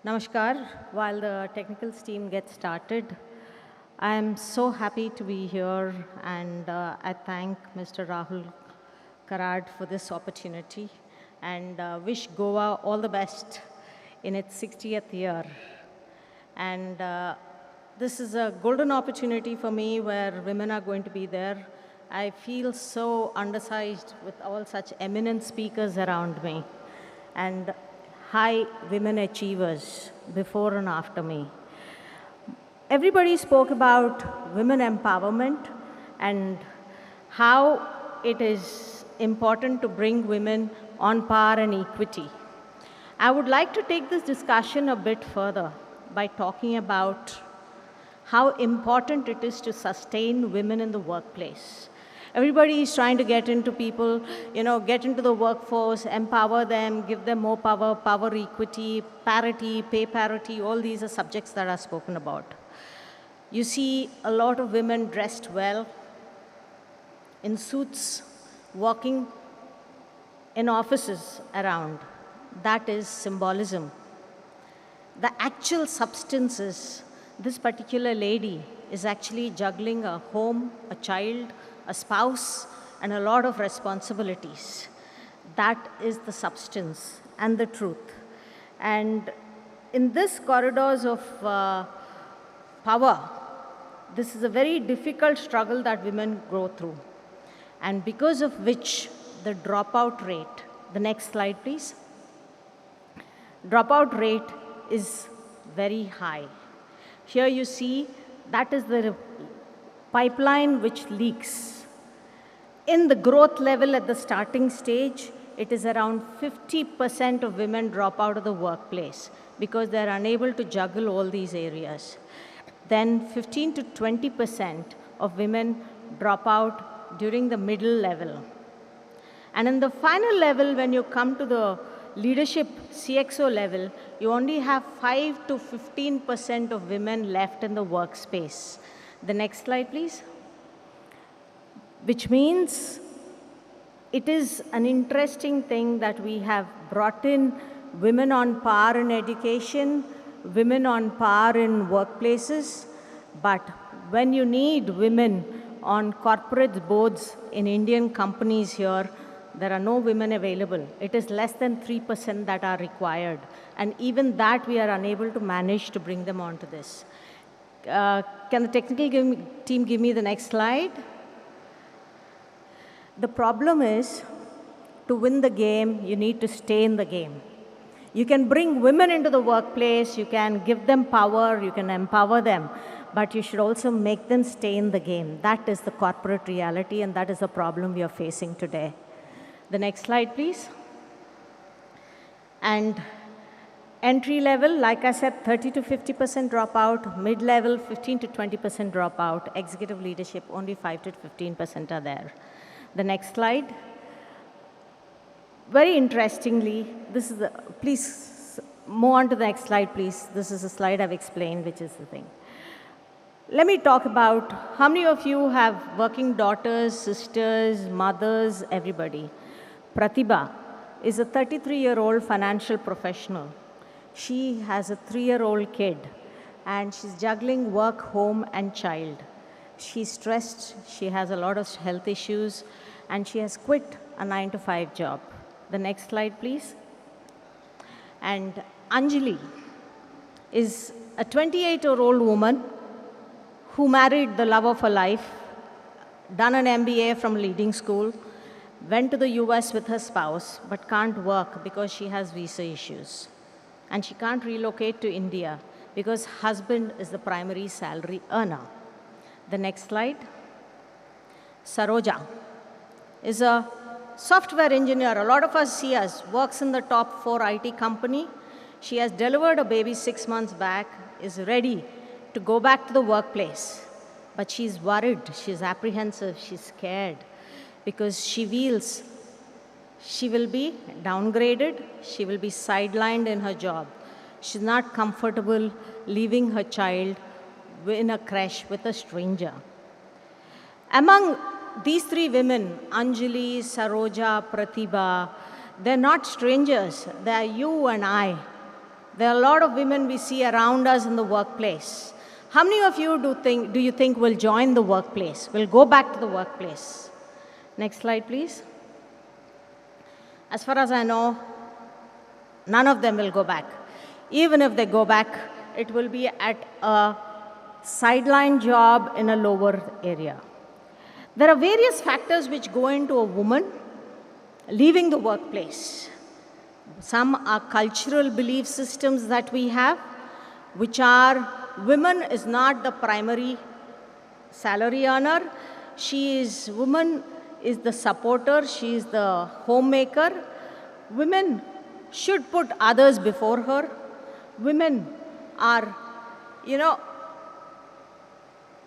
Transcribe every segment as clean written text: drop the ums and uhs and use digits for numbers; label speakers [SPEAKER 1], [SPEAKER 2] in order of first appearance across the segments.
[SPEAKER 1] Namaskar. While the technical team gets started, I am so happy to be here and I thank Mr. Rahul Karad for this opportunity and wish Goa all the best in its 60th year. And this is a golden opportunity for me where women are going to be there. I feel so undersized with all such eminent speakers around me and high women achievers before and after me. Everybody spoke about women empowerment and how it is important to bring women on par and equity. I would like to take this discussion a bit further by talking about how important it is to sustain women in the workplace. Everybody is trying to get into people, get into the workforce, empower them, give them more power, power equity, parity, pay parity, all these are subjects that are spoken about. You see a lot of women dressed well, in suits, working in offices around. That is symbolism. The actual substance is this particular lady is actually juggling a home, a child, a spouse, and a lot of responsibilities. That is the substance and the truth. And in this corridors of power, this is a very difficult struggle that women go through. And because of which the dropout rate, the next slide please. Dropout rate is very high. Here you see that is the pipeline which leaks. In the growth level at the starting stage, it is around 50% of women drop out of the workplace because they're unable to juggle all these areas. Then 15 to 20% of women drop out during the middle level. And in the final level, when you come to the leadership CXO level, you only have 5 to 15% of women left in the workspace. The next slide, please. Which means it is an interesting thing that we have brought in women on par in education, women on par in workplaces, but when you need women on corporate boards in Indian companies here, there are no women available. It is less than 3% that are required. And even that we are unable to manage to bring them onto this. Can the technical team give me the next slide? The problem is, to win the game, you need to stay in the game. You can bring women into the workplace, you can give them power, you can empower them, but you should also make them stay in the game. That is the corporate reality, and that is the problem we are facing today. The next slide, please. And entry level, like I said, 30 to 50% dropout, mid-level, 15 to 20% dropout, executive leadership, only 5 to 15% are there. The next slide. Very interestingly, this is please move on to the next slide, please. This is a slide I've explained, which is the thing. Let me talk about how many of you have working daughters, sisters, mothers, everybody. Pratibha is a 33-year-old financial professional. She has a 3-year-old kid, and she's juggling work, home, and child. She's stressed, she has a lot of health issues, and she has quit a 9-to-5 job. The next slide, please. And Anjali is a 28-year-old woman who married the love of her life, done an MBA from a leading school, went to the US with her spouse, but can't work because she has visa issues. And she can't relocate to India because husband is the primary salary earner. The next slide. Saroja is a software engineer. A lot of us see us, works in the top 4 IT company. She has delivered a baby 6 months back, is ready to go back to the workplace. But she's worried, she's apprehensive, she's scared because she feels she will be downgraded, she will be sidelined in her job. She's not comfortable leaving her child in a crash with a stranger. Among these 3 women, Anjali, Saroja, Pratibha, they're not strangers. They're you and I. There are a lot of women we see around us in the workplace. How many of you do you think will join the workplace, will go back to the workplace? Next slide, please. As far as I know, none of them will go back. Even if they go back, it will be at a sideline job in a lower area. There are various factors which go into a woman leaving the workplace. Some are cultural belief systems that we have, which are women is not the primary salary earner. Woman is the supporter, she is the homemaker. Women should put others before her. Women are,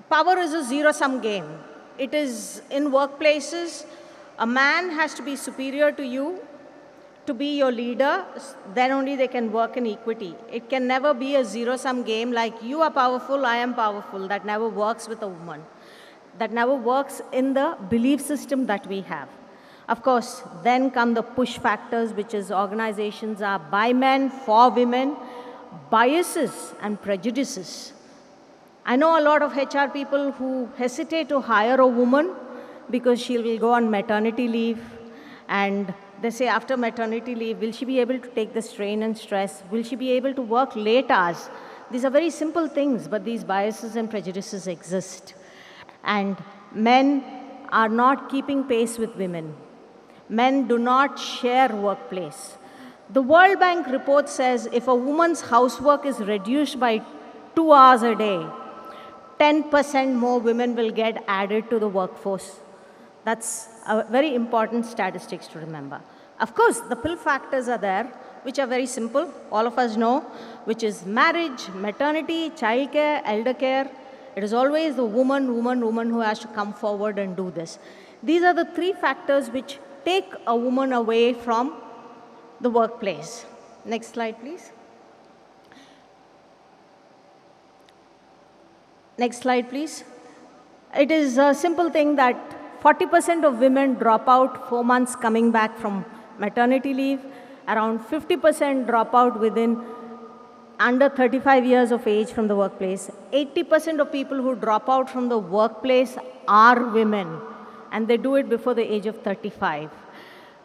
[SPEAKER 1] power is a zero-sum game. It is in workplaces, a man has to be superior to you to be your leader, then only they can work in equity. It can never be a zero-sum game like you are powerful, I am powerful. That never works with a woman. That never works in the belief system that we have. Of course, then come the push factors, which is organizations are by men, for women, biases and prejudices. I know a lot of HR people who hesitate to hire a woman because she will go on maternity leave, and they say after maternity leave, will she be able to take the strain and stress? Will she be able to work late hours? These are very simple things, but these biases and prejudices exist. And men are not keeping pace with women. Men do not share workplace. The World Bank report says if a woman's housework is reduced by 2 hours a day, 10% more women will get added to the workforce. That's a very important statistics to remember. Of course, the pull factors are there, which are very simple, all of us know, which is marriage, maternity, childcare, elder care. It is always the woman who has to come forward and do this. These are the 3 factors which take a woman away from the workplace. Next slide, please. Next slide, please. It is a simple thing that 40% of women drop out 4 months coming back from maternity leave. Around 50% drop out within under 35 years of age from the workplace. 80% of people who drop out from the workplace are women, and they do it before the age of 35.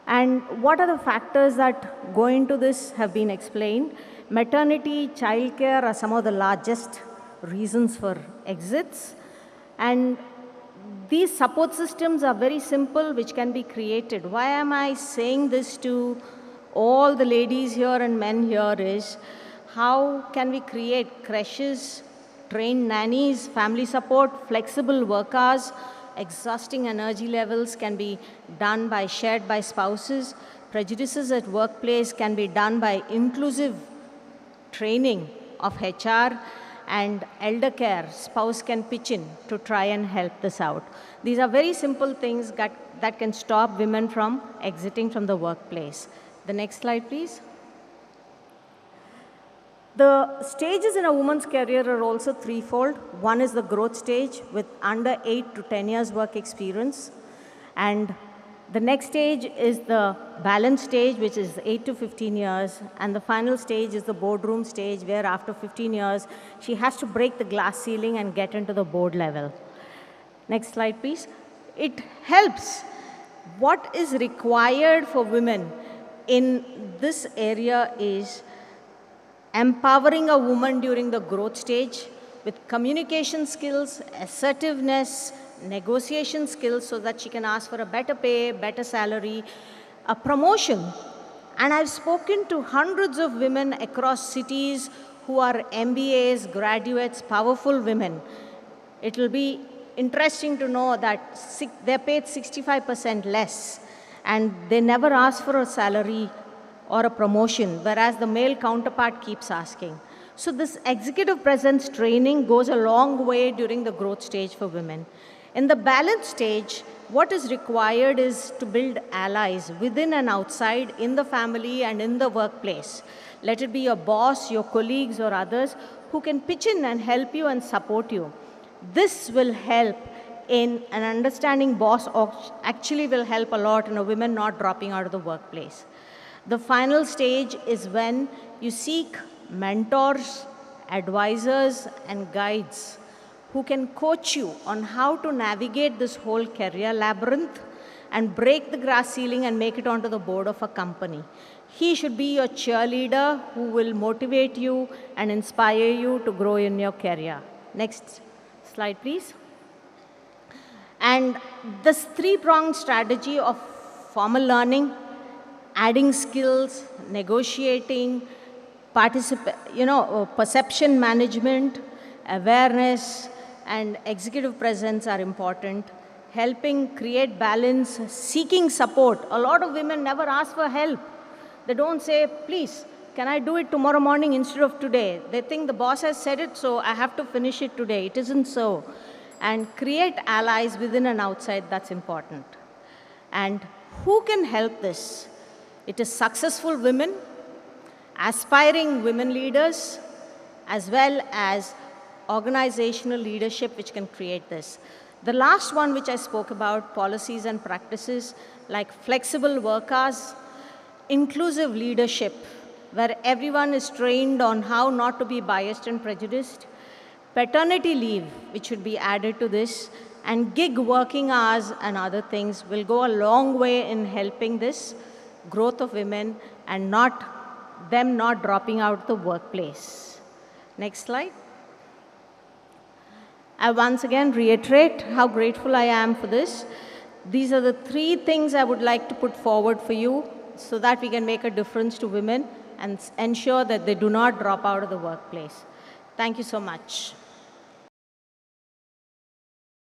[SPEAKER 1] And what are the factors that go into this have been explained. Maternity, childcare are some of the largest reasons for exits. And these support systems are very simple, which can be created. Why am I saying this to all the ladies here and men here is, how can we create creches, trained nannies, family support, flexible work hours, exhausting energy levels can be done by shared by spouses. Prejudices at workplace can be done by inclusive training of HR, and elder care, spouse can pitch in to try and help this out. These are very simple things that can stop women from exiting from the workplace. The next slide, please. The stages in a woman's career are also threefold. One is the growth stage with under 8 to 10 years work experience. And the next stage is the balance stage, which is 8 to 15 years. And the final stage is the boardroom stage, where after 15 years, she has to break the glass ceiling and get into the board level. Next slide, please. It helps. What is required for women in this area is empowering a woman during the growth stage with communication skills, assertiveness, negotiation skills so that she can ask for a better pay, better salary, a promotion. And I've spoken to hundreds of women across cities who are MBAs, graduates, powerful women. It will be interesting to know that they're paid 65% less and they never ask for a salary or a promotion, whereas the male counterpart keeps asking. So this executive presence training goes a long way during the growth stage for women. In the balance stage, what is required is to build allies within and outside, in the family and in the workplace. Let it be your boss, your colleagues or others who can pitch in and help you and support you. This will help in an understanding boss, or actually will help a lot in a women not dropping out of the workplace. The final stage is when you seek mentors, advisors, and guides who can coach you on how to navigate this whole career labyrinth and break the glass ceiling and make it onto the board of a company. He should be your cheerleader who will motivate you and inspire you to grow in your career. Next slide, please. And this three-pronged strategy of formal learning, adding skills, negotiating, perception management, awareness, and executive presence are important. Helping create balance, seeking support. A lot of women never ask for help. They don't say, please, can I do it tomorrow morning instead of today? They think the boss has said it, so I have to finish it today. It isn't so. And create allies within and outside, that's important. And who can help this? It is successful women, aspiring women leaders, as well as organizational leadership which can create this. The last one which I spoke about, policies and practices like flexible work hours, inclusive leadership, where everyone is trained on how not to be biased and prejudiced, paternity leave, which should be added to this, and gig working hours and other things will go a long way in helping this growth of women and them not dropping out the workplace. Next slide. I once again reiterate how grateful I am for this. These are the three things I would like to put forward for you so that we can make a difference to women and ensure that they do not drop out of the workplace. Thank you so much.